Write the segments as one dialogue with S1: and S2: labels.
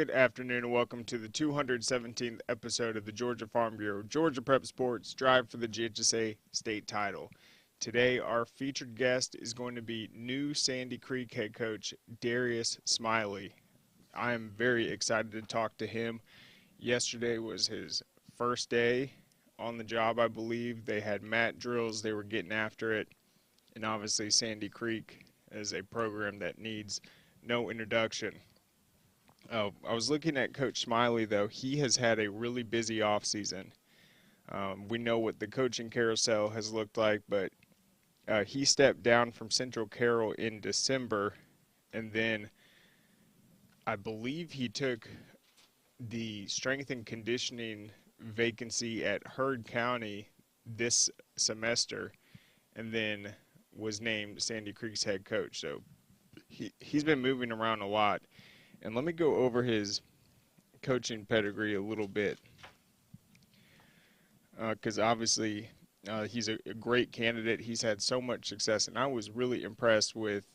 S1: Good afternoon and welcome to the 217th episode of the Georgia Farm Bureau Georgia Prep Sports Drive for the GHSA State Title. Today our featured guest is going to be new Sandy Creek head coach Darius Smiley. I am very excited to talk to him. Yesterday was his first day on the job, I believe. They had mat drills, they were getting after it, and obviously Sandy Creek is a program that needs no introduction. I was looking at Coach Smiley, though. He has had a really busy offseason. We know what the coaching carousel has looked like, but he stepped down from Central Carroll in December, and then I believe he took the strength and conditioning vacancy at Heard County this semester, and then was named Sandy Creek's head coach. So he's been moving around a lot. And let me go over his coaching pedigree a little bit, because obviously he's a great candidate. He's had so much success, and I was really impressed with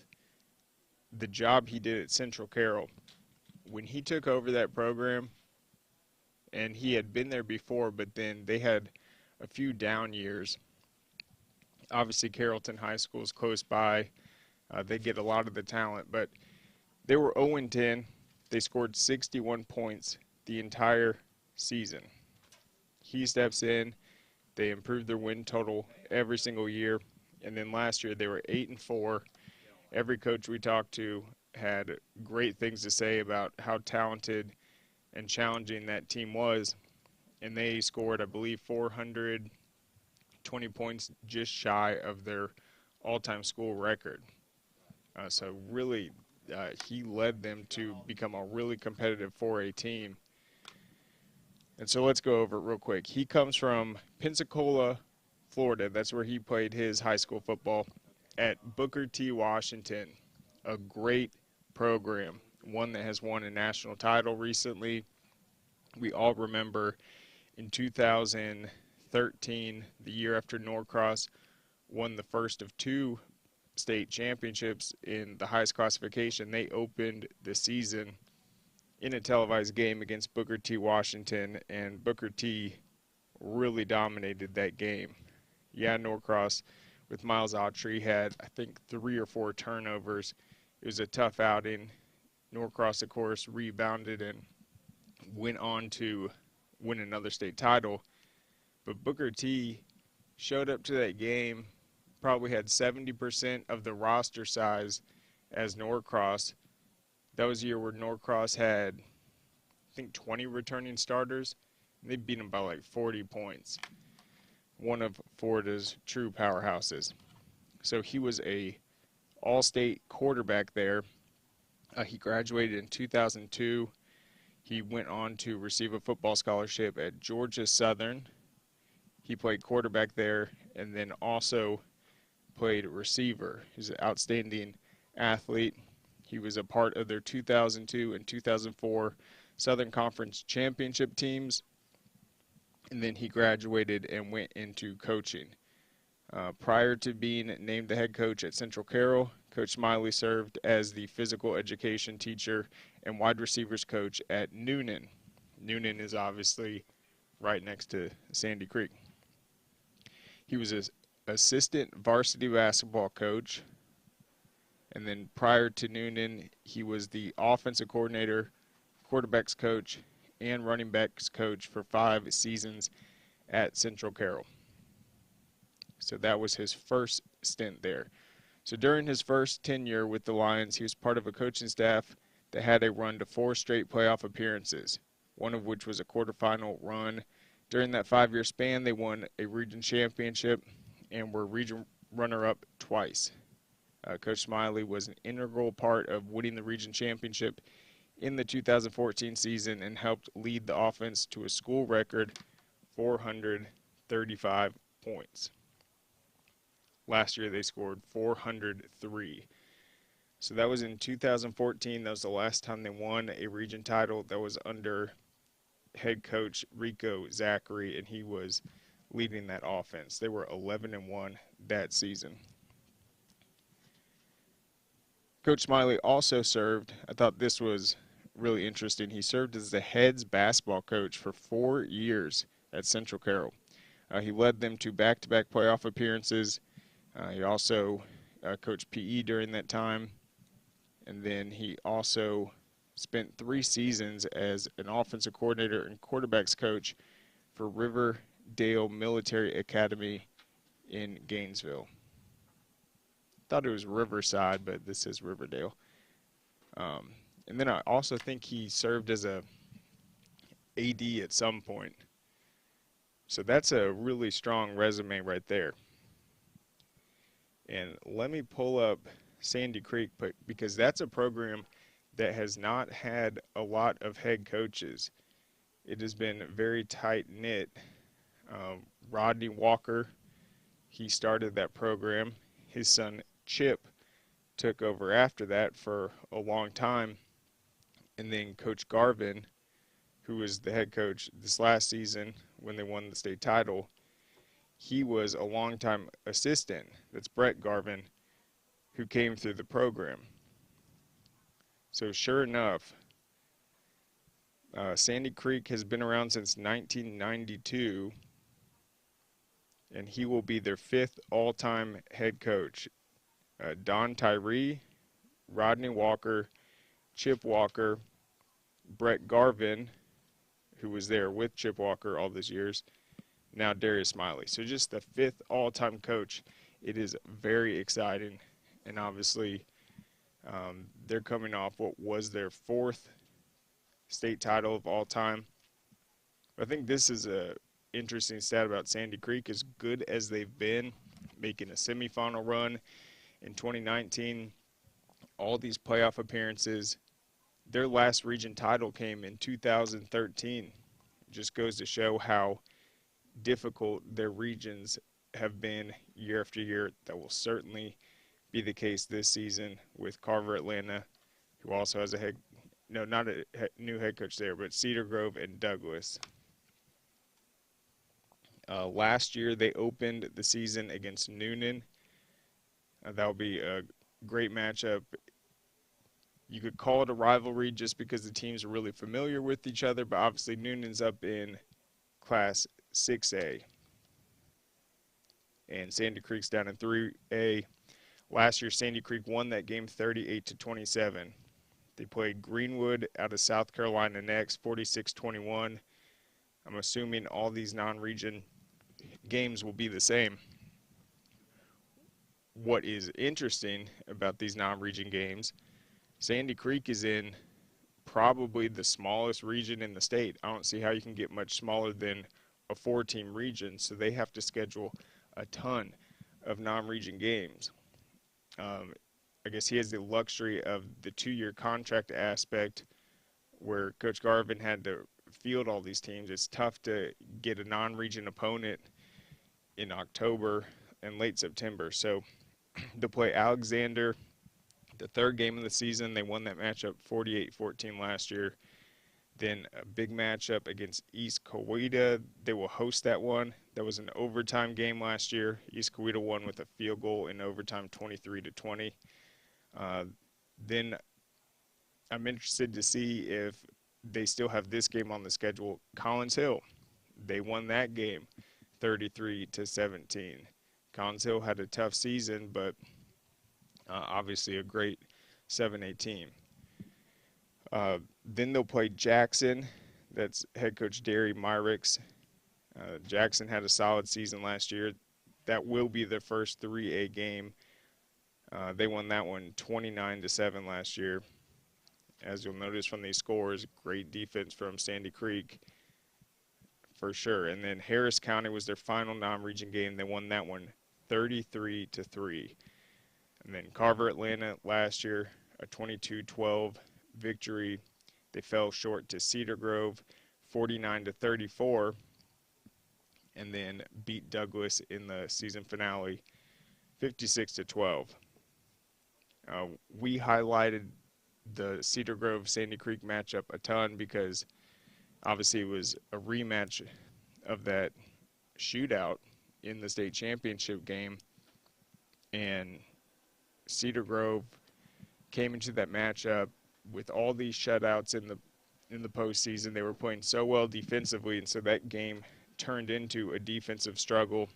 S1: the job he did at Central Carroll. When he took over that program, and he had been there before, but then they had a few down years. Obviously, Carrollton High School is close by. They get a lot of the talent, but they were 0-10. They scored 61 points the entire season. He steps in. They improved their win total every single year. And then last year they were 8-4. Every coach we talked to had great things to say about how talented and challenging that team was. And they scored, I believe, 420 points, just shy of their all-time school record. So really, he led them to become a really competitive 4A team. And so let's go over it real quick. He comes from Pensacola, Florida. That's where he played his high school football at Booker T. Washington. A great program, one that has won a national title recently. We all remember in 2013, the year after Norcross won the first of two state championships in the highest classification. They opened the season in a televised game against Booker T. Washington, and Booker T. really dominated that game. Yeah, Norcross with Miles Autry had, I think, 3 or 4 turnovers. It was a tough outing. Norcross, of course, rebounded and went on to win another state title. But Booker T. showed up to that game, probably had 70% of the roster size as Norcross. That was a year where Norcross had, I think, 20 returning starters. And they beat them by like 40 points. One of Florida's true powerhouses. So he was a all-state quarterback there. He graduated in 2002. He went on to receive a football scholarship at Georgia Southern. He played quarterback there and then also played receiver. He's an outstanding athlete. He was a part of their 2002 and 2004 Southern Conference championship teams. And then he graduated and went into coaching. Prior to being named the head coach at Central Carroll, Coach Smiley served as the physical education teacher and wide receivers coach at Noonan. Noonan is obviously right next to Sandy Creek. He was an assistant varsity basketball coach. And then prior to Noonan, he was the offensive coordinator, quarterbacks coach, and running backs coach for 5 seasons at Central Carroll. So that was his first stint there. So during his first tenure with the Lions, he was part of a coaching staff that had a run to 4 straight playoff appearances, one of which was a quarterfinal run. During that 5-year span, they won a region championship and were region runner-up twice. Coach Smiley was an integral part of winning the region championship in the 2014 season and helped lead the offense to a school record 435 points. Last year they scored 403. So that was in 2014. That was the last time they won a region title. That was under head coach Rico Zachary, and he was leading that offense. They were 11-1 that season. Coach Smiley also served, I thought this was really interesting. He served as the head's basketball coach for 4 years at Central Carroll. He led them to back-to-back playoff appearances. He also coached PE during that time. And then he also spent 3 seasons as an offensive coordinator and quarterbacks coach for Riverdale Military Academy in Gainesville. Thought it was Riverside, but this is Riverdale. And then I also think he served as a AD at some point. So that's a really strong resume right there. And let me pull up Sandy Creek, because that's a program that has not had a lot of head coaches. It has been very tight-knit. Rodney Walker, he started that program. His son Chip took over after that for a long time. And then Coach Garvin, who was the head coach this last season when they won the state title, he was a longtime assistant. That's Brett Garvin, who came through the program. So sure enough, Sandy Creek has been around since 1992, and he will be their 5th all-time head coach. Don Tyree, Rodney Walker, Chip Walker, Brett Garvin, who was there with Chip Walker all those years, now Darius Smiley. So just the 5th all-time coach. It is very exciting, and obviously they're coming off what was their 4th state title of all time. I think this is a interesting stat about Sandy Creek. As good as they've been, making a semifinal run in 2019, all these playoff appearances. Their last region title came in 2013. It just goes to show how difficult their regions have been year after year. That will certainly be the case this season with Carver Atlanta, who also has not a new head coach there, but Cedar Grove and Douglas. Last year they opened the season against Noonan. That will be a great matchup. You could call it a rivalry just because the teams are really familiar with each other, but obviously Noonan's up in Class 6A. And Sandy Creek's down in 3A. Last year, Sandy Creek won that game 38-27. They played Greenwood out of South Carolina next, 46-21. I'm assuming all these non-region games will be the same. What is interesting about these non-region games, Sandy Creek is in probably the smallest region in the state. I don't see how you can get much smaller than a 4-team region, so they have to schedule a ton of non-region games. I guess he has the luxury of the 2-year contract aspect where Coach Garvin had to field all these teams. It's tough to get a non-region opponent in October and late September. So they'll play Alexander the 3rd game of the season. They won that matchup 48-14 last year. Then a big matchup against East Coweta. They will host that one. That was an overtime game last year. East Coweta won with a field goal in overtime 23-20. Then I'm interested to see if they still have this game on the schedule. Collins Hill, they won that game 33-17. Collins Hill had a tough season, but obviously a great 7A team. Then they'll play Jackson. That's head coach Darius Myricks. Jackson had a solid season last year. That will be their first 3A game. They won that one 29-7 last year. As you'll notice from these scores, great defense from Sandy Creek for sure. And then Harris County was their final non-region game. They won that one 33-3. And then Carver Atlanta last year, a 22-12 victory. They fell short to Cedar Grove 49-34, and then beat Douglas in the season finale 56-12. We highlighted the Cedar Grove Sandy Creek matchup a ton because obviously it was a rematch of that shootout in the state championship game, and Cedar Grove came into that matchup with all these shutouts in the postseason, they were playing so well defensively, and so that game turned into a defensive struggle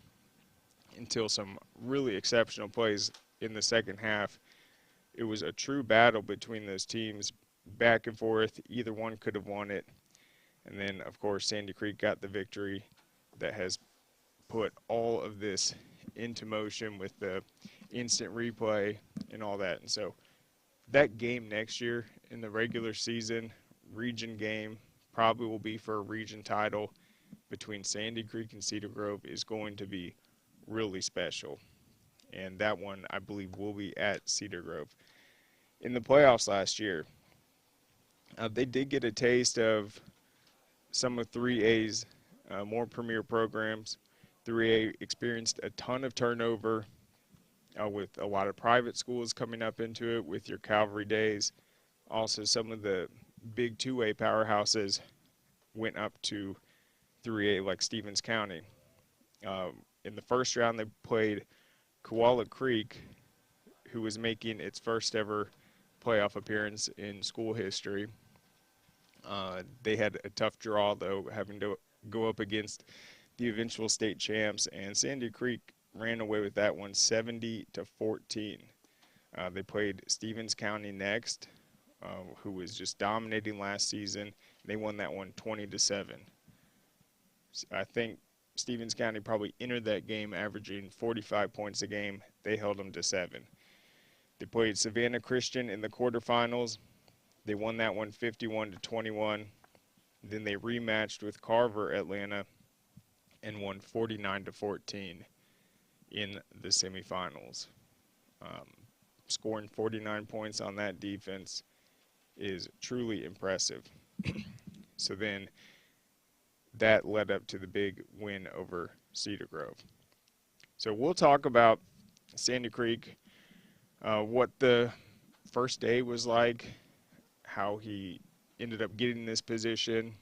S1: until some really exceptional plays in the second half. It was a true battle between those teams, back and forth. Either one could have won it. And then, of course, Sandy Creek got the victory that has put all of this into motion with the instant replay and all that. And so that game next year in the regular season, region game, probably will be for a region title between Sandy Creek and Cedar Grove, is going to be really special. And that one, I believe, will be at Cedar Grove. In the playoffs last year, they did get a taste of some of 3A's more premier programs. 3A experienced a ton of turnover with a lot of private schools coming up into it with your Calvary Days. Also, some of the big 2A powerhouses went up to 3A, like Stevens County. In the first round, they played Koala Creek, who was making its first ever playoff appearance in school history. They had a tough draw, though, having to go up against the eventual state champs, and Sandy Creek ran away with that one 70-14. They played Stevens County next, who was just dominating last season. They won that one 20-7. I think Stevens County probably entered that game averaging 45 points a game. They held them to 7. They played Savannah Christian in the quarterfinals. They won that one 51-21. Then they rematched with Carver Atlanta and won 49-14 in the semifinals. Scoring 49 points on that defense is truly impressive. So then that led up to the big win over Cedar Grove. So we'll talk about Sandy Creek, what the first day was like, how he ended up getting this position,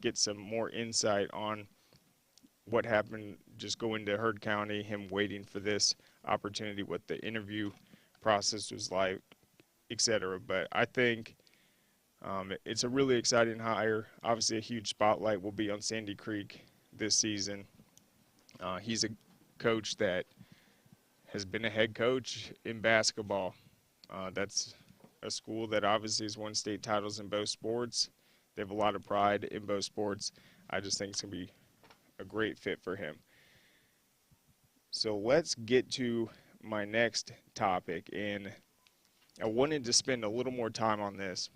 S1: get some more insight on what happened just going to Heard County, him waiting for this opportunity, what the interview process was like, etc. But I think it's a really exciting hire. Obviously, a huge spotlight will be on Sandy Creek this season. He's a coach that has been a head coach in basketball. That's a school that obviously has won state titles in both sports. They have a lot of pride in both sports. I just think it's going to be a great fit for him. So let's get to my next topic. And I wanted to spend a little more time on this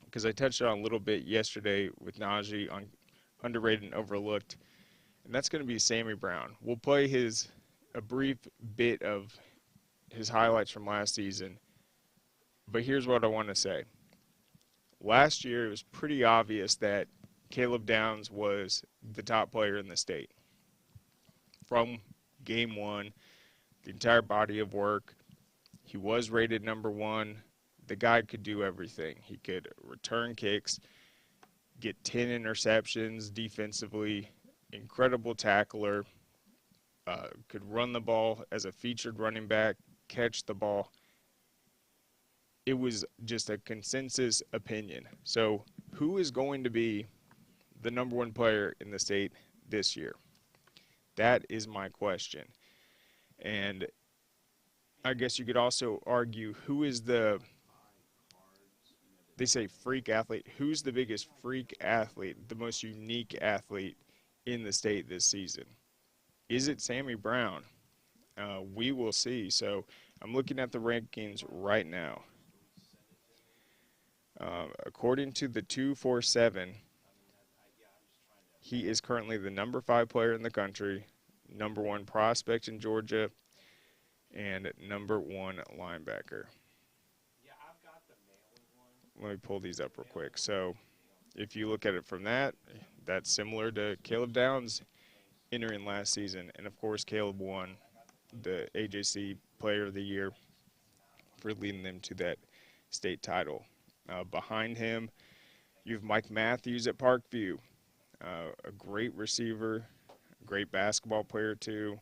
S1: because I touched on a little bit yesterday with Najee on underrated and overlooked. And that's going to be Sammy Brown. We'll play a brief bit of his highlights from last season. But here's what I want to say. Last year, it was pretty obvious that Caleb Downs was the top player in the state. From game one, the entire body of work, he was rated number 1. The guy could do everything. He could return kicks, get 10 interceptions defensively, incredible tackler, could run the ball as a featured running back, catch the ball. It was just a consensus opinion. So who is going to be the number 1 player in the state this year? That is my question. And I guess you could also argue who is they say freak athlete. Who's the biggest freak athlete, the most unique athlete in the state this season? Is it Sammy Brown? We will see. So I'm looking at the rankings right now. According to the 247, he is currently the number 5 player in the country, number 1 prospect in Georgia, and number 1 linebacker. Let me pull these up real quick. So if you look at it from that, that's similar to Caleb Downs entering last season. And, of course, Caleb won the AJC Player of the Year for leading them to that state title. Behind him, you have Mike Matthews at Parkview, a great receiver, great basketball player too,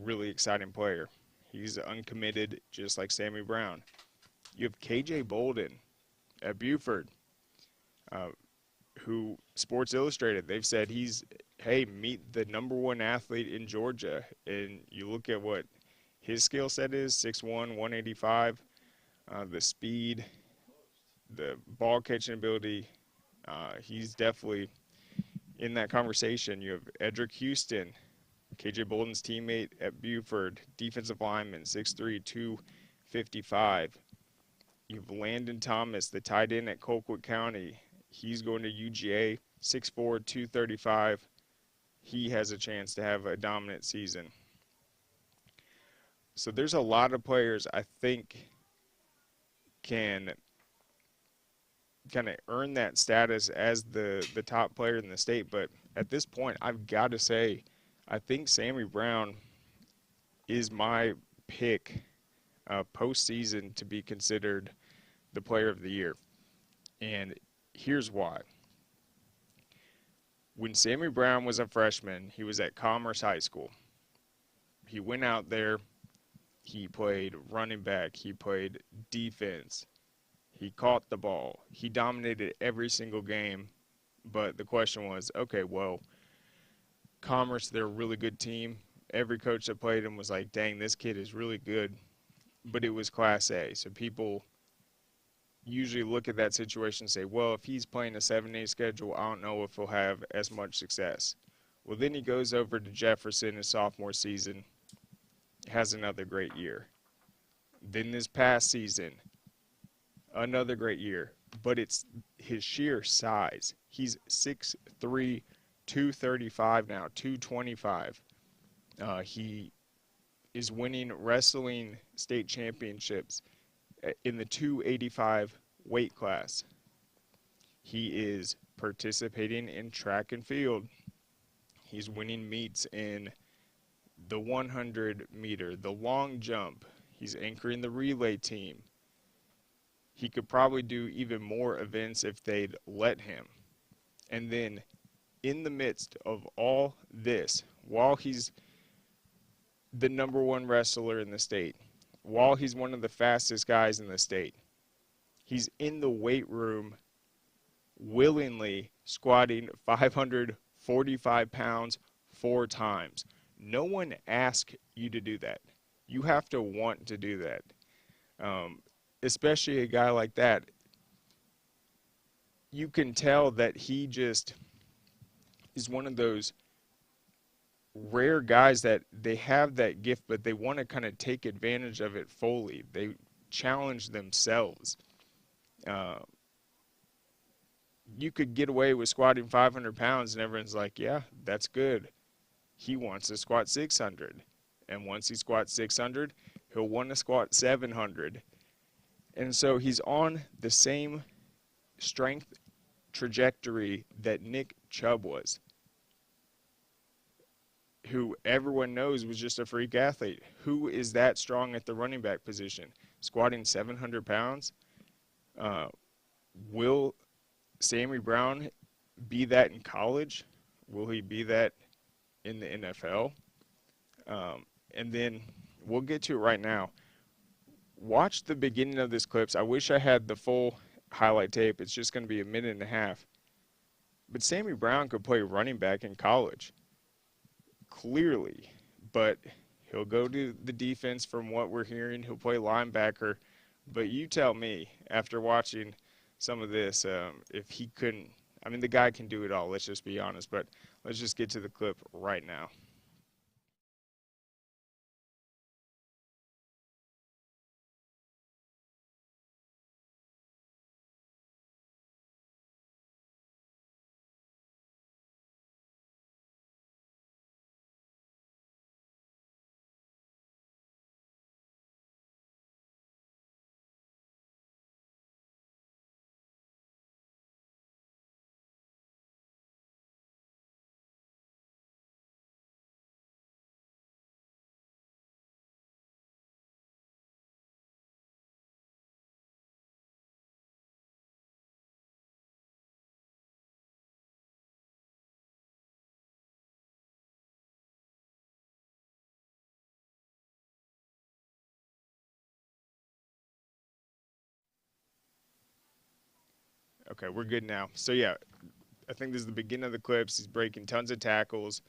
S1: really exciting player. He's uncommitted just like Sammy Brown. You have KJ Bolden at Buford, uh, who Sports Illustrated, they've said hey, meet the number one athlete in Georgia. And you look at what his skill set is, 6'1", 185, the speed, the ball catching ability. He's definitely in that conversation. You have Edric Houston, KJ Bolden's teammate at Buford, defensive lineman, 6'3", 255. You have Landon Thomas, the tight end at Colquitt County. He's going to UGA, 6'4", 235. He has a chance to have a dominant season. So there's a lot of players I think can kind of earn that status as the top player in the state. But at this point, I've got to say, I think Sammy Brown is my pick postseason to be considered the player of the year. And here's why. When Sammy Brown was a freshman, he was at Commerce High School. He went out there, he played running back, he played defense, he caught the ball, he dominated every single game. But the question was, okay, well, Commerce, they're a really good team. Every coach that played him was like, dang, this kid is really good. But it was Class A, so people usually look at that situation and say, well, if he's playing a 7A schedule, I don't know if he'll have as much success. Well, then he goes over to Jefferson his sophomore season, has another great year. Then this past season, another great year. But it's his sheer size. He's 6'3", 235 now, 225. He is winning wrestling state championships in the 285 weight class. He is participating in track and field. He's winning meets in the 100 meter, the long jump. He's anchoring the relay team. He could probably do even more events if they'd let him. And then in the midst of all this, while he's the number one wrestler in the state, while he's one of the fastest guys in the state, he's in the weight room willingly squatting 545 pounds 4 times. No one asks you to do that. You have to want to do that. Especially a guy like that. You can tell that he just is one of those rare guys that they have that gift, but they want to kind of take advantage of it fully. They challenge themselves. You could get away with squatting 500 pounds, and everyone's like, yeah, that's good. He wants to squat 600. And once he squats 600, he'll want to squat 700. And so he's on the same strength trajectory that Nick Chubb was, who everyone knows was just a freak athlete. Who is that strong at the running back position? Squatting 700 pounds? Will Sammy Brown be that in college? Will he be that in the NFL? And then we'll get to it right now. Watch the beginning of this clips. I wish I had the full highlight tape. It's just going to be a minute and a half. But Sammy Brown could play running back in college, clearly. But he'll go to the defense from what we're hearing. He'll play linebacker. But you tell me, after watching some of this, if he couldn't – I mean, the guy can do it all. Let's just be honest. But let's just get to the clip right now. Okay, we're good now. So, yeah, I think this is the beginning of the clips. He's breaking tons of tackles.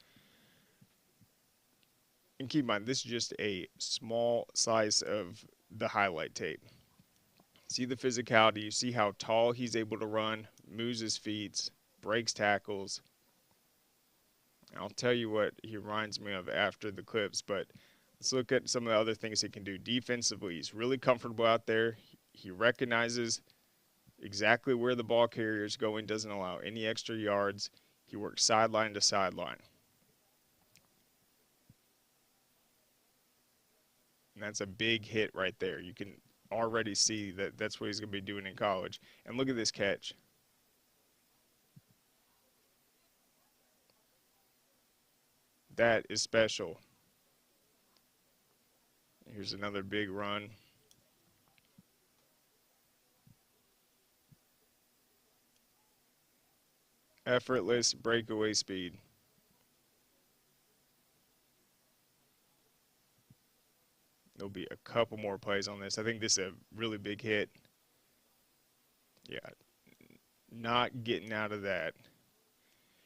S1: And keep in mind, this is just a small slice of the highlight tape. See the physicality. You see how tall he's able to run, moves his feet, breaks tackles. I'll tell you what he reminds me of after the clips, but let's look at some of the other things he can do. Defensively, he's really comfortable out there. He recognizes exactly where the ball carrier is going, doesn't allow any extra yards. He works sideline to sideline. And that's a big hit right there. You can already see that that's what he's going to be doing in college. And look at this catch. That is special. Here's another big run. Effortless breakaway speed. There'll be a couple more plays on this. I think this is a really big hit. Yeah, not getting out of that.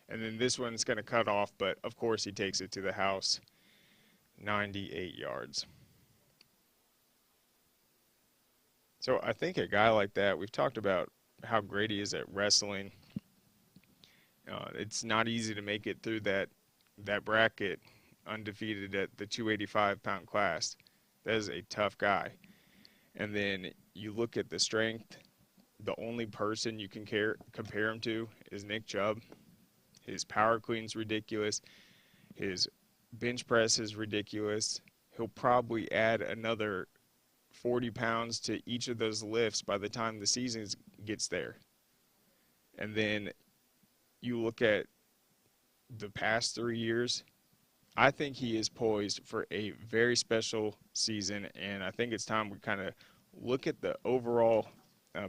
S1: And then this one's going to cut off, but of course he takes it to the house. 98 yards. So I think a guy like that, we've talked about how great he is at wrestling. It's not easy to make it through that bracket undefeated at the 285-pound class. That is a tough guy. And then you look at the strength. The only person you can compare him to is Nick Chubb. His power clean's ridiculous. His bench press is ridiculous. He'll probably add another 40 pounds to each of those lifts by the time the season gets there. And then you look at the past 3 years, I think he is poised for a very special season, and I think it's time we kind of look at the overall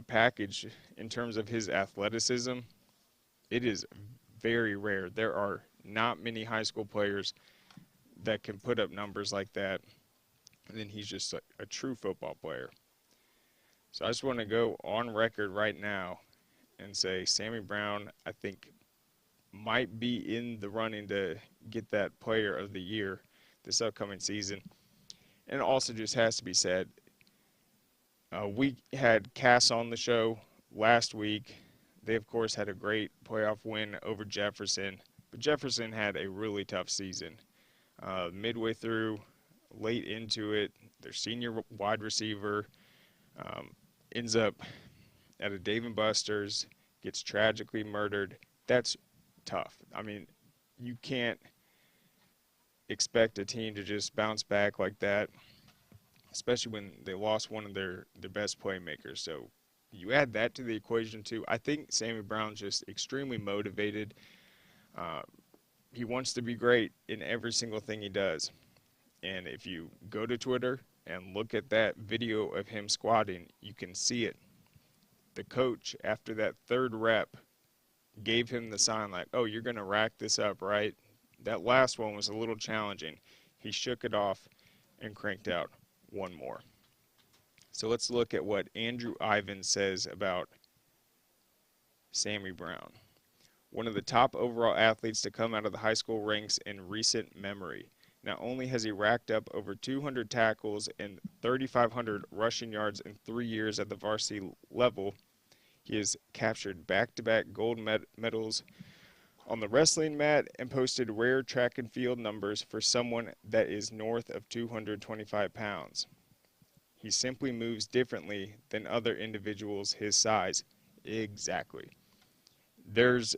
S1: package in terms of his athleticism. It is very rare. There are not many high school players that can put up numbers like that, and then he's just a true football player. So I just want to go on record right now and say Sammy Brown, I think, might be in the running to get that player of the year this upcoming season. And it also just has to be said, we had Cass on the show last week. They, of course, had a great playoff win over Jefferson, but Jefferson had a really tough season. Midway through, late into it, their senior wide receiver ends up at a Dave & Buster's, gets tragically murdered. That's tough. I mean, you can't expect a team to just bounce back like that, especially when they lost one of their best playmakers. So you add that to the equation too. I think Sammy Brown's just extremely motivated. He wants to be great in every single thing he does. And if you go to Twitter and look at that video of him squatting, you can see it. The coach, after that third rep, gave him the sign like, oh, you're going to rack this up, right? That last one was a little challenging. He shook it off and cranked out one more. So let's look at what Andrew Ivins says about Sammy Brown. One of the top overall athletes to come out of the high school ranks in recent memory. Not only has he racked up over 200 tackles and 3,500 rushing yards in 3 years at the varsity level, he has captured back-to-back gold medals on the wrestling mat and posted rare track and field numbers for someone that is north of 225 pounds. He simply moves differently than other individuals his size. Exactly. There's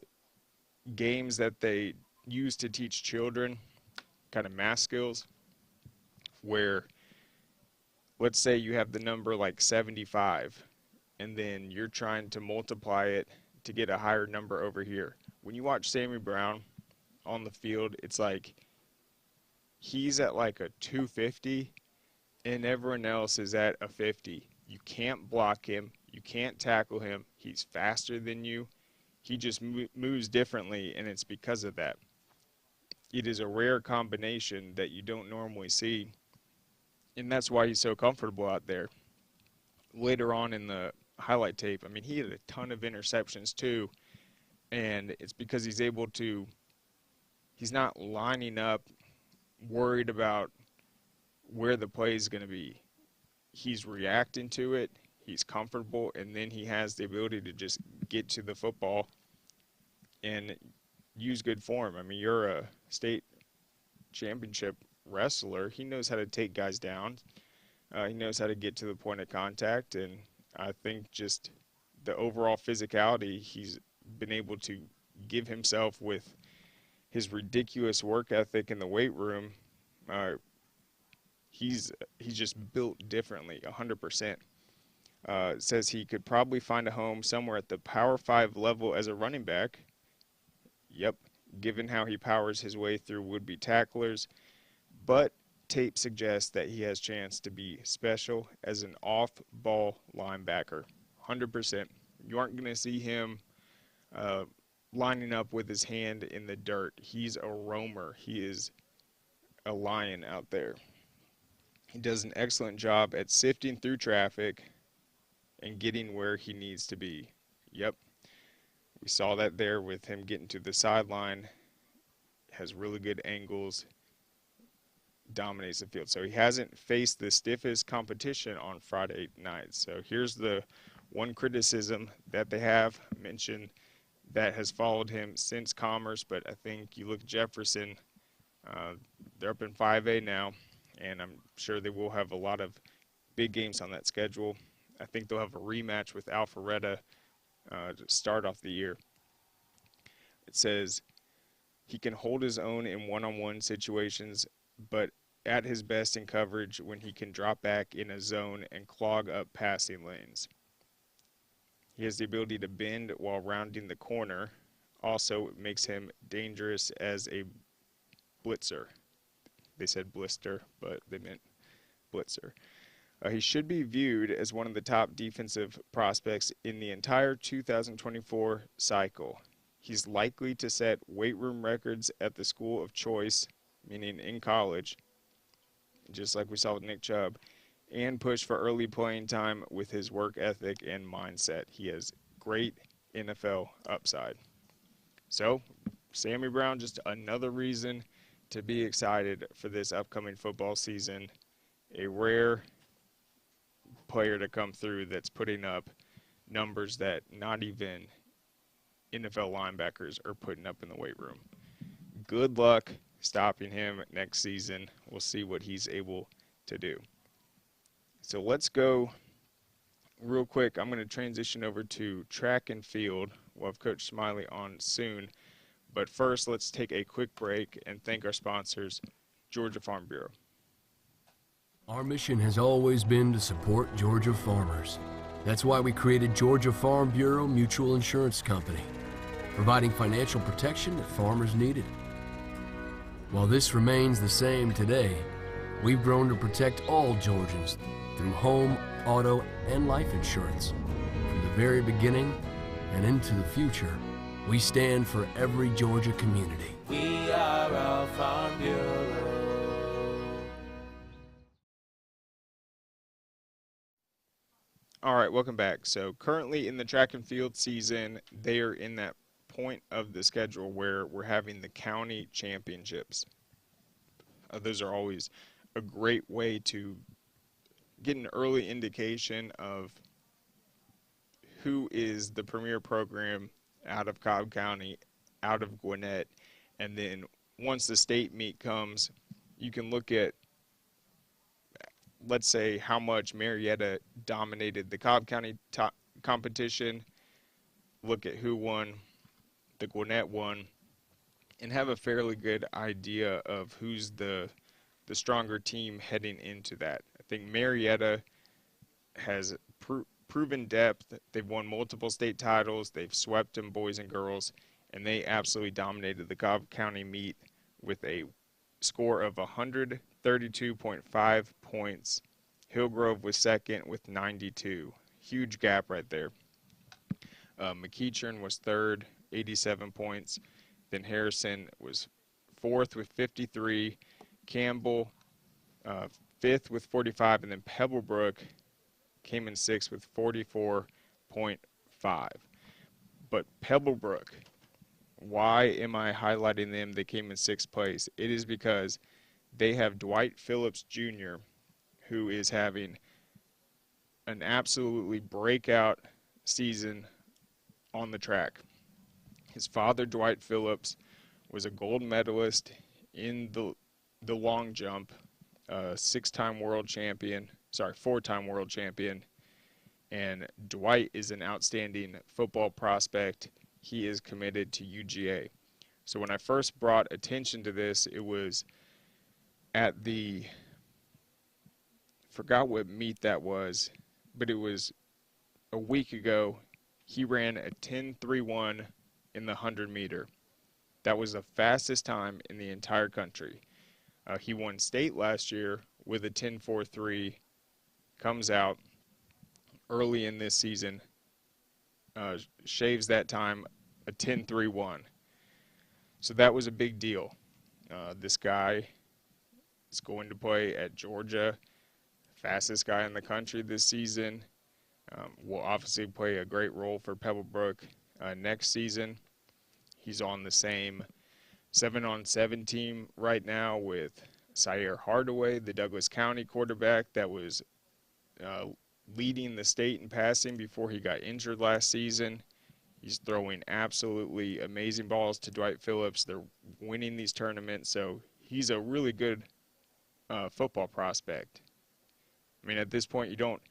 S1: games that they use to teach children kind of math skills where, let's say you have the number like 75 and then you're trying to multiply it to get a higher number over here. When you watch Sammy Brown on the field, it's like he's at like a 250 and everyone else is at a 50. You can't block him. You can't tackle him. He's faster than you. He just moves differently, and it's because of that. It is a rare combination that you don't normally see, and that's why he's so comfortable out there. Later on in the highlight tape, I mean, he had a ton of interceptions too, and it's because he's not lining up worried about where the play is going to be. He's reacting to it, he's comfortable, and then he has the ability to just get to the football and use good form. I mean, you're a state championship wrestler. He knows how to take guys down. He knows how to get to the point of contact, and I think just the overall physicality he's been able to give himself with his ridiculous work ethic in the weight room. He's just built differently, 100%. Says he could probably find a home somewhere at the Power 5 level as a running back. Yep, given how he powers his way through would-be tacklers. But tape suggests that he has chance to be special as an off-ball linebacker, 100%. You aren't going to see him lining up with his hand in the dirt. He's a roamer. He is a lion out there. He does an excellent job at sifting through traffic and getting where he needs to be. Yep. We saw that there with him getting to the sideline. Has really good angles. Dominates the field. So he hasn't faced the stiffest competition on Friday night. So here's the one criticism that they have mentioned that has followed him since Commerce, but I think you look at Jefferson, they're up in 5A now, and I'm sure they will have a lot of big games on that schedule. I think they'll have a rematch with Alpharetta to start off the year. It says he can hold his own in one-on-one situations, but at his best in coverage when he can drop back in a zone and clog up passing lanes. He has the ability to bend while rounding the corner. Also, it makes him dangerous as a blitzer. They said blister, but they meant blitzer. He should be viewed as one of the top defensive prospects in the entire 2024 cycle. He's likely to set weight room records at the school of choice, meaning in college, just like we saw with Nick Chubb, and push for early playing time with his work ethic and mindset. He has great NFL upside. So, Sammy Brown, just another reason to be excited for this upcoming football season. A rare player to come through that's putting up numbers that not even NFL linebackers are putting up in the weight room. Good luck stopping him next season. We'll see what he's able to do. So let's go real quick. I'm going to transition over to track and field. We'll have Coach Smiley on soon. But first, let's take a quick break and thank our sponsors, Georgia Farm Bureau.
S2: Our mission has always been to support Georgia farmers. That's why we created Georgia Farm Bureau Mutual Insurance Company, providing financial protection that farmers needed. While this remains the same today, we've grown to protect all Georgians through home, auto, and life insurance. From the very beginning and into the future, we stand for every Georgia community.
S3: We are our Farm Bureau.
S1: All right, welcome back. So currently in the track and field season, they are in that point of the schedule where we're having the county championships. Those are always a great way to get an early indication of who is the premier program out of Cobb County, out of Gwinnett, and then once the state meet comes, you can look at, let's say, how much Marietta dominated the Cobb County competition, look at who won, the Gwinnett one, and have a fairly good idea of who's the stronger team heading into that. I think Marietta has proven depth. They've won multiple state titles. They've swept them, boys and girls, and they absolutely dominated the Cobb County meet with a score of 132.5 points. Hillgrove was second with 92. Huge gap right there. McEachern was third, 87 points. Then Harrison was fourth with 53. Campbell, fifth with 45. And then Pebblebrook came in sixth with 44 10.5. But Pebblebrook, why am I highlighting them? They came in 6th place. It is because they have Dwight Phillips Jr., who is having an absolutely breakout season on the track. His father, Dwight Phillips, was a gold medalist in the long jump, four-time world champion, and Dwight is an outstanding football prospect. He is committed to UGA. So when I first brought attention to this, it was at forgot what meet that was, but it was a week ago. He ran a 10.31 in the 100-meter. That was the fastest time in the entire country. He won state last year with a 10.43, comes out early in this season, shaves that time a 10.31. So that was a big deal. This guy is going to play at Georgia, fastest guy in the country this season. Will obviously play a great role for Pebblebrook next season. He's on the same 7-on-7 team right now with Syer Hardaway, the Douglas County quarterback that was leading the state in passing before he got injured last season. He's throwing absolutely amazing balls to Dwight Phillips. They're winning these tournaments, so he's a really good football prospect. I mean, at this point, you don't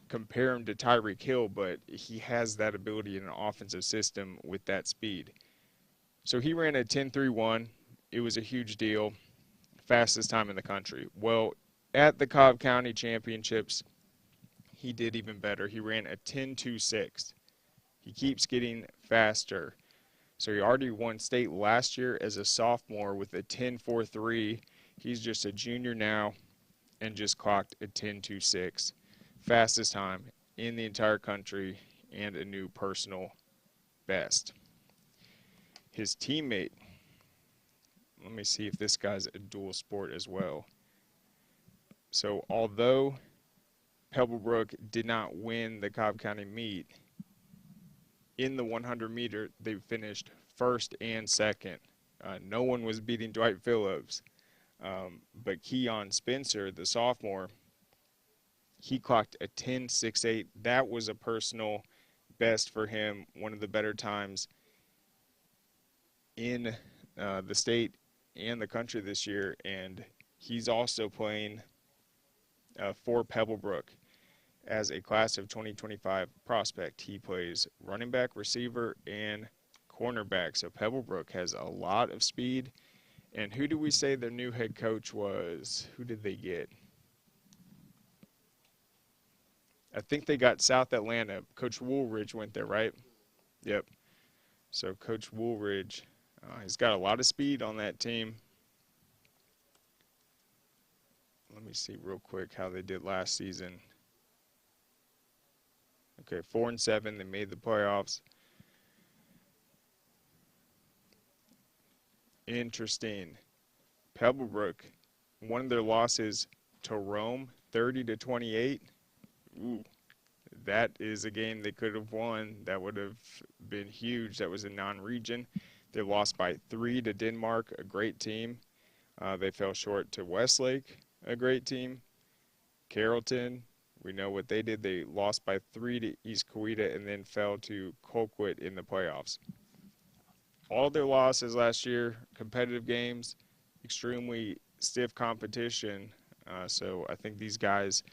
S1: compare him to Tyreek Hill, but he has that ability in an offensive system with that speed. So he ran a 10.31. It was a huge deal. Fastest time in the country. Well, at the Cobb County Championships, he did even better. He ran a 10.26. He keeps getting faster. So he already won state last year as a sophomore with a 10.43. He's just a junior now and just clocked a 10.26. Fastest time in the entire country and a new personal best. His teammate, let me see if this guy's a dual sport as well. So although Pebblebrook did not win the Cobb County meet, in the 100-meter, they finished first and second. No one was beating Dwight Phillips, but Keon Spencer, the sophomore, he clocked a 10.68. That was a personal best for him, one of the better times in the state and the country this year, and he's also playing for Pebblebrook as a class of 2025 prospect. He plays running back, receiver, and cornerback. So Pebblebrook has a lot of speed. And who do we say their new head coach was? Who did they get? I think they got South Atlanta. Coach Woolridge went there, right? Yep. So Coach Woolridge, he's got a lot of speed on that team. Let me see real quick how they did last season. Okay, 4-7. They made the playoffs. Interesting. Pebblebrook, one of their losses to Rome, 30-28. Ooh, that is a game they could have won. That would have been huge. That was a non-region. They lost by 3 to Denmark, a great team. They fell short to Westlake, a great team. Carrollton, we know what they did. They lost by 3 to East Coweta and then fell to Colquitt in the playoffs. All their losses last year, competitive games, extremely stiff competition. So I think these guys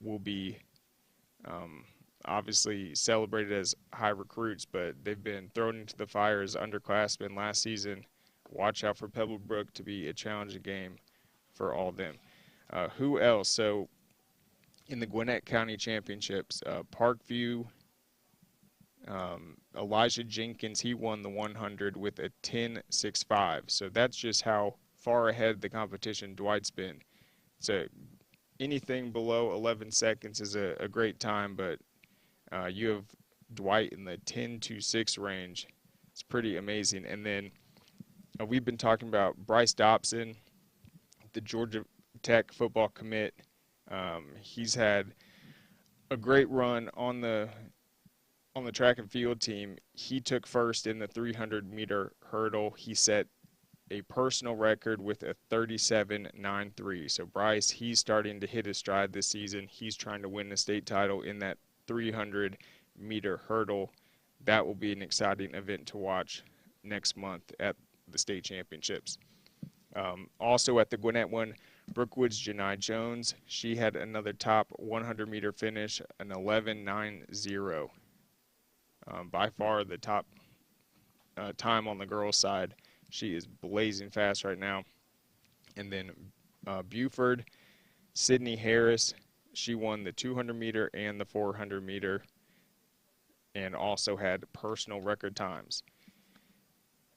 S1: will be obviously celebrated as high recruits, but they've been thrown into the fire as underclassmen last season. Watch out for Pebblebrook to be a challenging game for all of them. Who else? So in the Gwinnett County Championships, Parkview, Elijah Jenkins, he won the 100 with a 10.65. So that's just how far ahead the competition Dwight's been. So anything below 11 seconds is a great time, but you have Dwight in the 10.26 range. It's pretty amazing. And then we've been talking about Bryce Dobson, the Georgia Tech football commit. He's had a great run on the on the track and field team, he took first in the 300-meter hurdle. He set a personal record with a 37.93. So Bryce, he's starting to hit his stride this season. He's trying to win the state title in that 300-meter hurdle. That will be an exciting event to watch next month at the state championships. Also at the Gwinnett one, Brookwood's Janai Jones. She had another top 100-meter finish, an 11.90. By far the top time on the girls' side. She is blazing fast right now. And then Buford, Sydney Harris, she won the 200-meter and the 400-meter and also had personal record times.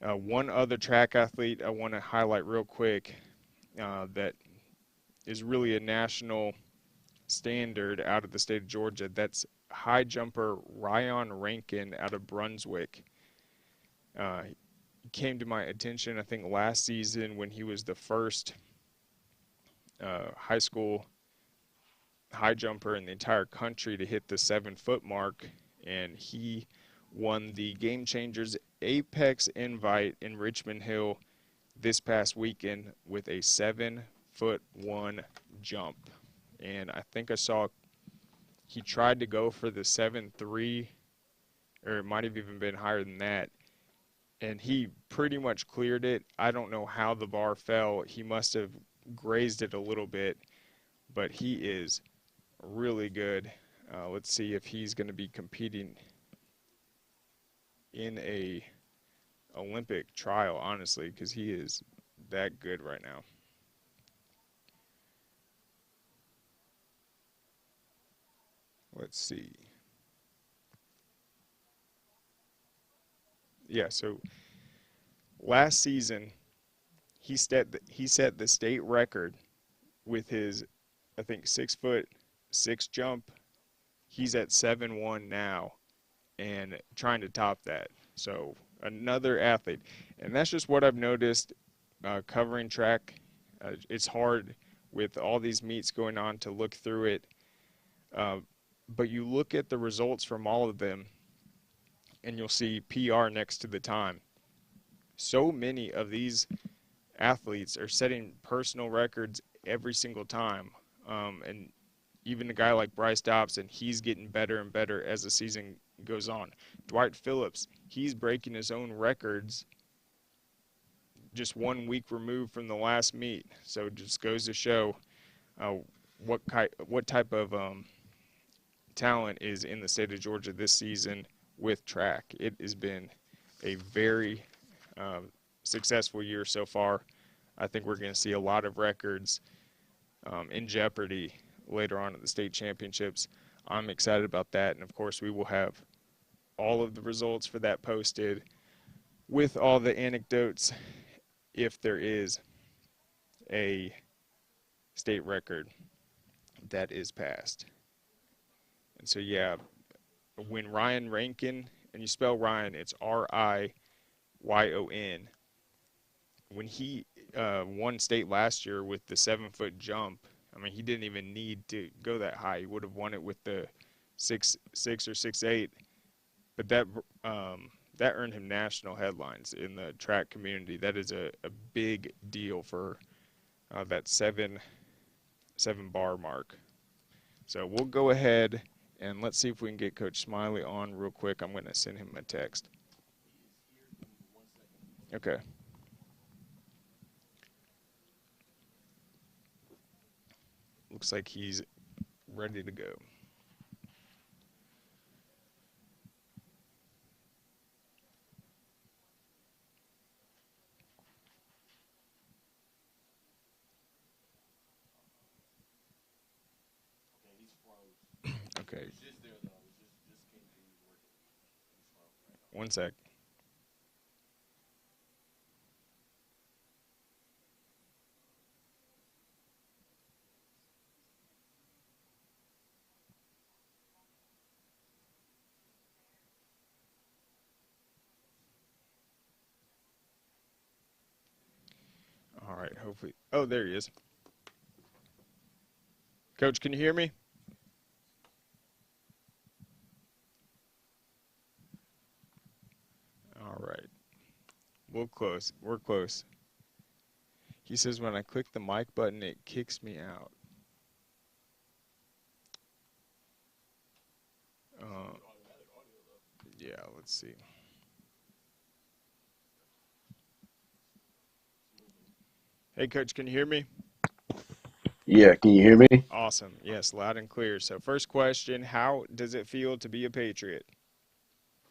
S1: One other track athlete I want to highlight real quick that is really a national standard out of the state of Georgia. That's high jumper Ryan Rankin out of Brunswick. Came to my attention, I think, last season when he was the first high school high jumper in the entire country to hit the 7-foot mark, and he won the Game Changers Apex Invite in Richmond Hill this past weekend with a 7'1" jump. And I think I saw he tried to go for the 7'3", or it might have even been higher than that, and he pretty much cleared it. I don't know how the bar fell. He must have grazed it a little bit, but he is really good. Let's see if he's going to be competing in a Olympic trial, honestly, because he is that good right now. Let's see. Yeah, so last season he set the state record with his, I think, 6'6" jump. He's at 7'1" now and trying to top that. So another athlete. And that's just what I've noticed covering track. It's hard with all these meets going on to look through it. But you look at the results from all of them, and you'll see PR next to the time. So many of these athletes are setting personal records every single time. And even a guy like Bryce Dobson, he's getting better and better as the season goes on. Dwight Phillips, he's breaking his own records just 1 week removed from the last meet. So it just goes to show what type of talent is in the state of Georgia this season with track. It has been a very successful year so far. I think we're going to see a lot of records in jeopardy later on at the state championships. I'm excited about that, and of course we will have all of the results for that posted with all the anecdotes if there is a state record that is passed. And so, yeah, when Ryan Rankin, and you spell Ryan, it's Ryan, when he won state last year with the 7-foot jump, I mean, he didn't even need to go that high. He would have won it with the 6'6" or 6'8", but that earned him national headlines in the track community. That is a big deal for that 7 bar mark. So we'll go ahead and let's see if we can get Coach Smiley on real quick. I'm going to send him a text. Okay. Looks like he's ready to go. Okay. One sec. All right, hopefully. Oh, there he is. Coach, can you hear me? close. We're close. He says when I click the mic button, it kicks me out. Uh, yeah, let's see. Hey, Coach, can you hear me?
S4: Yeah, can you hear me?
S1: Awesome. Yes, loud and clear. So, first question, how does it feel to be a Patriot?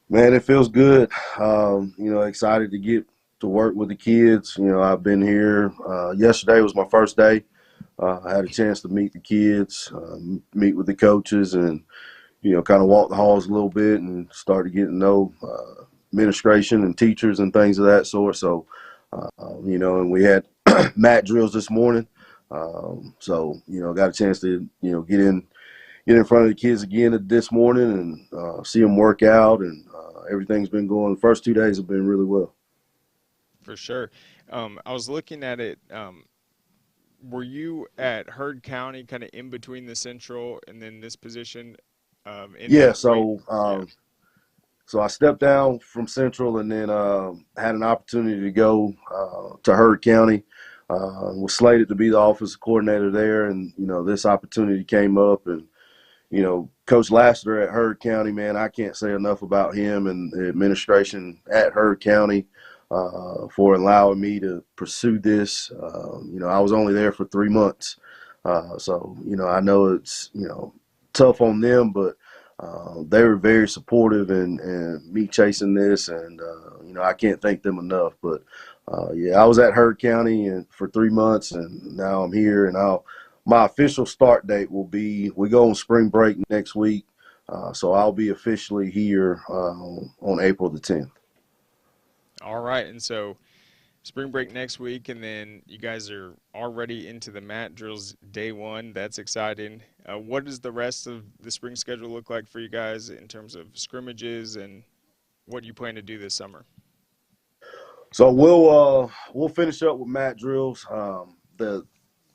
S4: Man, it feels good. Excited to get to work with the kids. I've been here. Yesterday was my first day. I had a chance to meet the kids, meet with the coaches, and kind of walk the halls a little bit and start to get to know administration and teachers and things of that sort. So, and we had mat drills this morning. Got a chance to get in front of the kids again this morning and see them work out, and everything's been going. The first 2 days have been really well.
S1: For sure. I was looking at it. Were you at Heard County, kind of in between the Central and then this position? In
S4: Yeah,
S1: the right,
S4: so
S1: yeah,
S4: so I stepped down from Central and then had an opportunity to go to Heard County. Was slated to be the offensive coordinator there, and this opportunity came up, and Coach Lassiter at Heard County, man, I can't say enough about him and the administration at Heard County for allowing me to pursue this. I was only there for 3 months. I know it's, tough on them, but they were very supportive in me chasing this, and, I can't thank them enough. But, I was at Heard County and for 3 months, and now I'm here, and my official start date will be, we go on spring break next week, so I'll be officially here on April the 10th.
S1: all right. And so spring break next week, and then you guys are already into the mat drills day one. That's exciting. What does the rest of the spring schedule look like for you guys in terms of scrimmages, and what do you plan to do this summer?
S4: So we'll finish up with mat drills.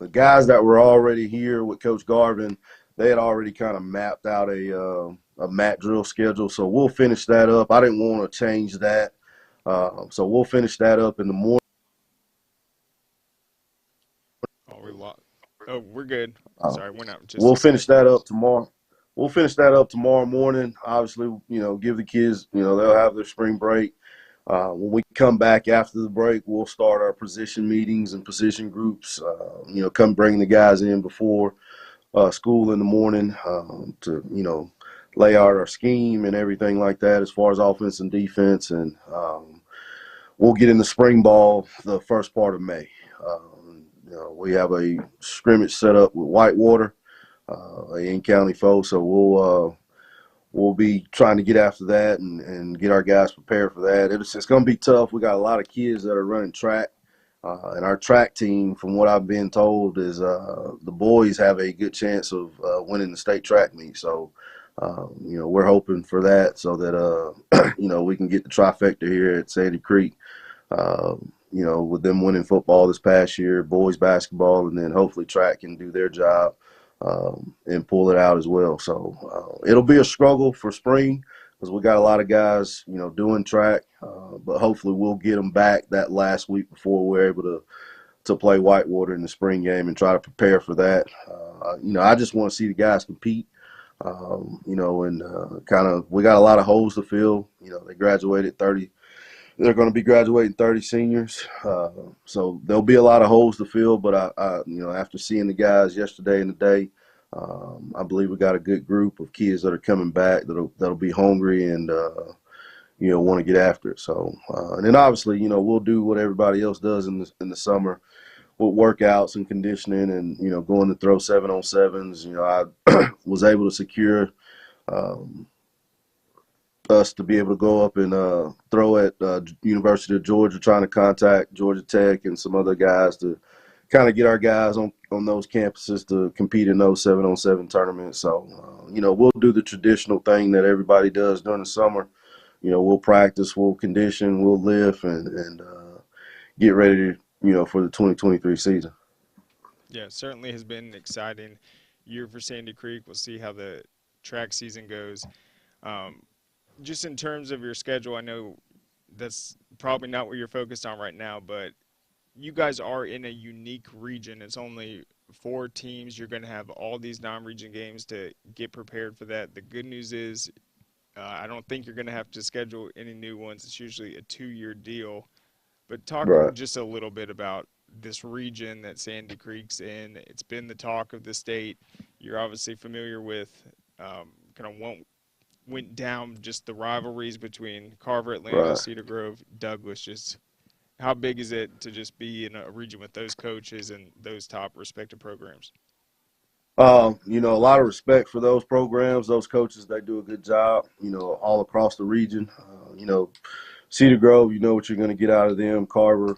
S4: The guys that were already here with Coach Garvin, they had already kind of mapped out a mat drill schedule. So we'll finish that up. I didn't want to change that. So we'll finish that up in the morning.
S1: Oh, we lost. Oh, we're good.
S4: Uh,
S1: Sorry, went out just
S4: we'll
S1: a
S4: finish
S1: sec.
S4: that up tomorrow. We'll finish that up tomorrow morning. Obviously, give the kids, they'll have their spring break. When we come back after the break, we'll start our position meetings and position groups. Come bring the guys in before school in the morning to lay out our scheme and everything like that as far as offense and defense. And we'll get into spring ball the first part of May. We have a scrimmage set up with Whitewater, a in-county foe, so we'll be trying to get after that and get our guys prepared for that. It's going to be tough. We got a lot of kids that are running track, and our track team, from what I've been told, is the boys have a good chance of winning the state track meet. So, we're hoping for that so that, we can get the trifecta here at Sandy Creek. With them winning football this past year, boys basketball, and then hopefully track can do their job and pull it out as well. So it'll be a struggle for spring because we got a lot of guys, doing track, but hopefully we'll get them back that last week before we're able to play Whitewater in the spring game and try to prepare for that. I just want to see the guys compete. And kind of we got a lot of holes to fill. They graduated 30. They're going to be graduating 30 seniors, so there'll be a lot of holes to fill. But after seeing the guys yesterday and today, I believe we got a good group of kids that are coming back that'll be hungry and want to get after it. So and then obviously we'll do what everybody else does in the summer with workouts and conditioning and going to throw 7-on-7s. I was able to secure. Us to be able to go up and throw at University of Georgia, trying to contact Georgia Tech and some other guys to kind of get our guys on those campuses to compete in those 7-on-7 tournaments. So, we'll do the traditional thing that everybody does during the summer. We'll practice, we'll condition, we'll lift, and get ready to, for the 2023 season.
S1: Yeah, it certainly has been an exciting year for Sandy Creek. We'll see how the track season goes. Just in terms of your schedule, I know that's probably not what you're focused on right now, but you guys are in a unique region. It's only 4 teams. You're going to have all these non-region games to get prepared for that. The good news is I don't think you're going to have to schedule any new ones. It's usually a 2-year deal. But talk
S4: Right.
S1: just a little bit about this region that Sandy Creek's in. It's been the talk of the state. You're obviously familiar with kind of what went down, just the rivalries between Carver, Atlanta,
S4: Right.
S1: Cedar Grove, Douglas. Just how big is it to just be in a region with those coaches and those top respected programs?
S4: A lot of respect for those programs, those coaches. They do a good job, all across the region. Cedar Grove, you know what you're going to get out of them. Carver,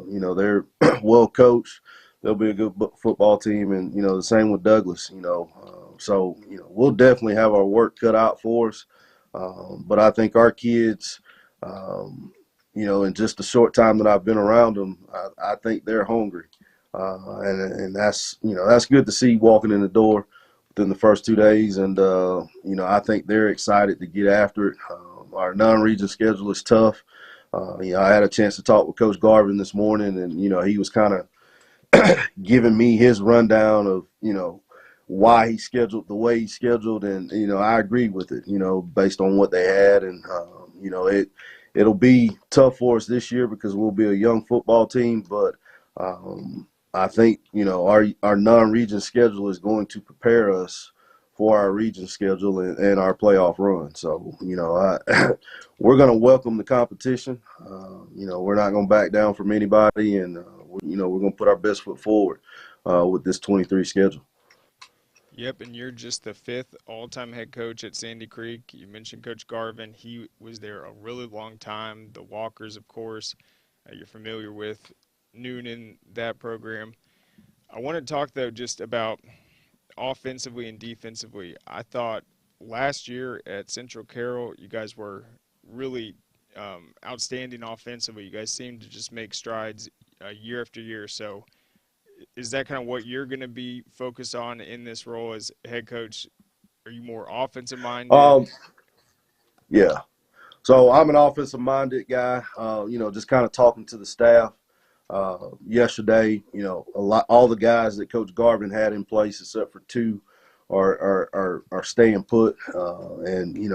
S4: they're well coached. They'll be a good football team, and the same with Douglas. We'll definitely have our work cut out for us. But I think our kids, in just the short time that I've been around them, I think they're hungry, and that's good to see walking in the door within the first 2 days, and I think they're excited to get after it. Our non-region schedule is tough. I had a chance to talk with Coach Garvin this morning, and he was kind of giving me his rundown of why he scheduled the way he scheduled, and I agree with it. Based on what they had, and it'll be tough for us this year because we'll be a young football team, but I think our non-region schedule is going to prepare us for our region schedule and our playoff run. So, we're going to welcome the competition. We're not going to back down from anybody, and, we're going to put our best foot forward with this 23 schedule.
S1: Yep, and you're just the 5th all-time head coach at Sandy Creek. You mentioned Coach Garvin. He was there a really long time. The Walkers, of course, you're familiar with Noonan, that program. I want to talk, though, just about offensively and defensively. I thought last year at Central Carroll, you guys were really outstanding offensively. You guys seemed to just make strides year after year. So is that kind of what you're going to be focused on in this role as head coach? Are you more offensive minded?
S4: Yeah. So I'm an offensive minded guy. Just kind of talking to the staff yesterday. All the guys that Coach Garvin had in place, except for 2, are staying put. And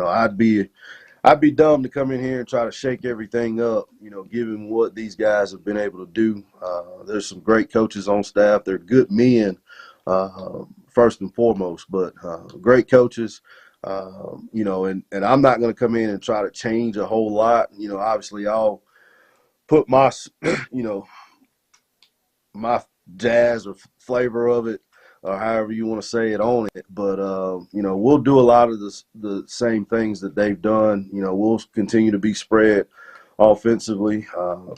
S4: I'd be dumb to come in here and try to shake everything up, given what these guys have been able to do. There's some great coaches on staff. They're good men, first and foremost, but great coaches. And I'm not going to come in and try to change a whole lot. Obviously I'll put my, my jazz or flavor of it, or however you want to say it, on it. But we'll do a lot of the same things that they've done. We'll continue to be spread offensively.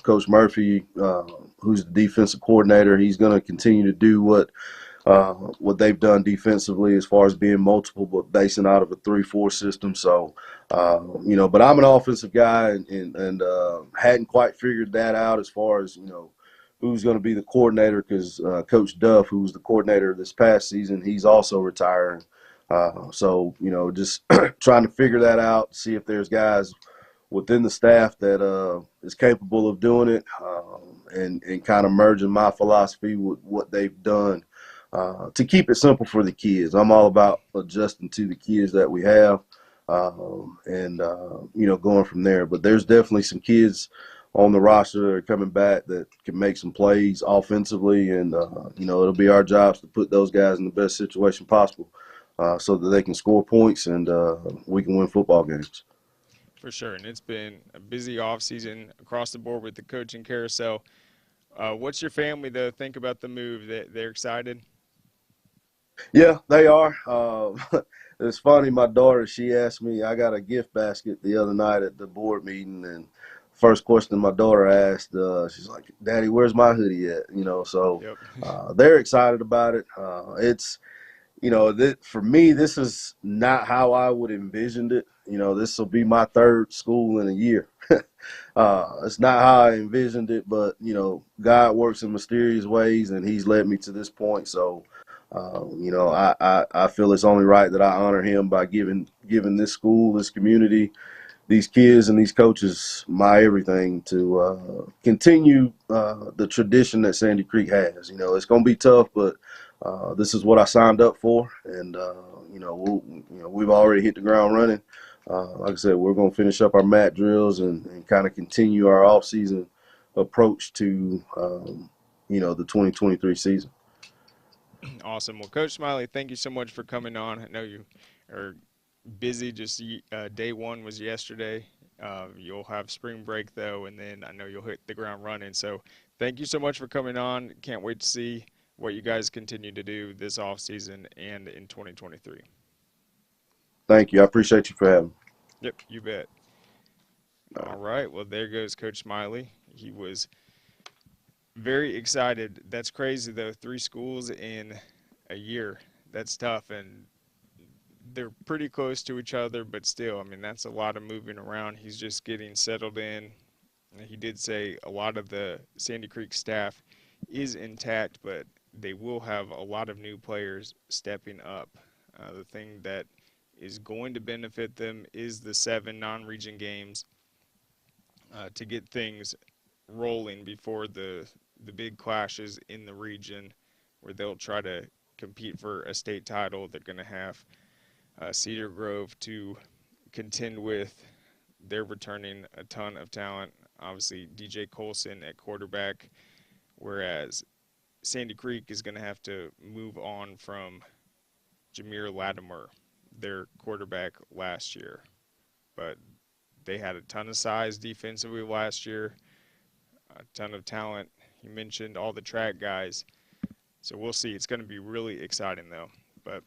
S4: Coach Murphy, who's the defensive coordinator, he's going to continue to do what they've done defensively as far as being multiple, but basing out of a 3-4 system. So, but I'm an offensive guy, and hadn't quite figured that out as far as who's going to be the coordinator, because Coach Duff, who's the coordinator this past season, he's also retiring. So, just trying to figure that out, see if there's guys within the staff that is capable of doing it, and kind of merging my philosophy with what they've done to keep it simple for the kids. I'm all about adjusting to the kids that we have, and going from there. But there's definitely some kids on the roster that are coming back that can make some plays offensively, and it'll be our jobs to put those guys in the best situation possible, so that they can score points and we can win football games.
S1: For sure, and it's been a busy offseason across the board with the coaching carousel. What's your family, though, think about the move? They're excited?
S4: Yeah, they are. It's funny, my daughter, she asked me, I got a gift basket the other night at the board meeting, and first question my daughter asked, she's like, Daddy, where's my hoodie at? So
S1: Yep.
S4: they're excited about it. It's, for me, this is not how I would envisioned it. This will be my 3rd school in a year. It's not how I envisioned it, but, God works in mysterious ways, and he's led me to this point. So, I feel it's only right that I honor him by giving this school, this community, these kids and these coaches my everything to continue the tradition that Sandy Creek has. It's going to be tough, but this is what I signed up for, and we've already hit the ground running. Like I said, we're going to finish up our mat drills and kind of continue our off-season approach to the 2023 season.
S1: Awesome. Well, Coach Smiley, thank you so much for coming on. I know you are busy. Just day one was yesterday. You'll have spring break, though, and then I know you'll hit the ground running. So thank you so much for coming on. Can't wait to see what you guys continue to do this offseason and in 2023.
S4: Thank you. I appreciate you for having me.
S1: Yep, you bet. All right. Well, there goes Coach Smiley. He was very excited. That's crazy, though. 3 schools in a year. That's tough. And they're pretty close to each other, but still, I mean, that's a lot of moving around. He's just getting settled in. He did say a lot of the Sandy Creek staff is intact, but they will have a lot of new players stepping up. The thing that is going to benefit them is the 7 non-region games to get things rolling before the big clashes in the region where they'll try to compete for a state title. They're going to have Cedar Grove to contend with. They're returning a ton of talent. Obviously, DJ Colson at quarterback, whereas Sandy Creek is going to have to move on from Jameer Latimer, their quarterback last year. But they had a ton of size defensively last year, a ton of talent. You mentioned all the track guys. So we'll see. It's going to be really exciting, though. But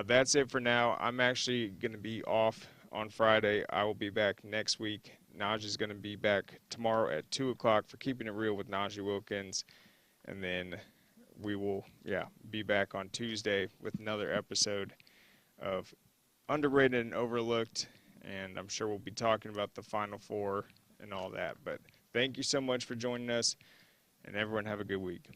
S1: that's it for now. I'm actually going to be off on Friday. I will be back next week. Najee's going to be back tomorrow at 2 o'clock for Keeping It Real with Najee Wilkins. And then we will, be back on Tuesday with another episode of Underrated and Overlooked. And I'm sure we'll be talking about the Final Four and all that. But thank you so much for joining us, and everyone have a good week.